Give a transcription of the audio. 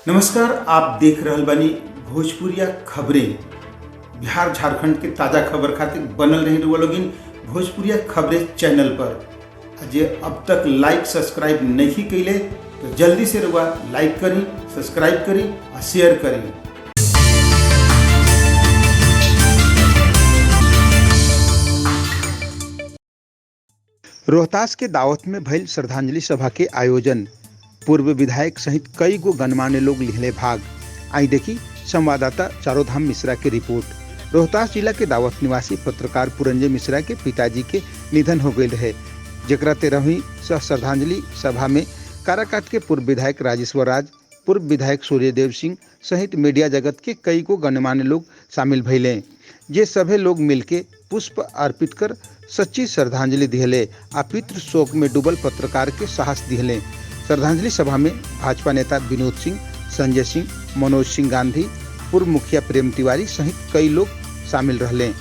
नमस्कार, आप देख रहल बानी भोजपुरिया खबरें। बिहार झारखंड के ताज़ा खबर खातिर बनल रही रुआ लोगिन भोजपुरिया खबरें चैनल पर। जे अब तक लाइक सब्सक्राइब नहीं कैले तो जल्दी से रुआ लाइक करी, सब्सक्राइब करी और शेयर करी। रोहतास के दावत में भइल श्रद्धांजलि सभा के आयोजन। पूर्व विधायक सहित कई गो गणमान्य लोग लिहले भाग। आई देखी संवाददाता चारोधाम मिश्रा की रिपोर्ट। रोहतास जिला के दावत निवासी पत्रकार पुरंजय मिश्रा के पिताजी के निधन हो गए रहे, जेकरा 13वीं श्रद्धांजलि सभा में काराकाट के पूर्व विधायक राजेश्वर राज, पूर्व विधायक सूर्यदेव सिंह सहित मीडिया जगत के कई गो गणमान्य लोग शामिल भइले। जे सभे लोग मिलके पुष्प अर्पित कर सच्ची श्रद्धांजलि दिहले आ पितृ शोक में डूबल पत्रकार के साहस दिहले। श्रद्धांजलि सभा में भाजपा नेता विनोद सिंह, संजय सिंह, मनोज सिंह गांधी, पूर्व मुखिया प्रेम तिवारी सहित कई लोग शामिल रहले।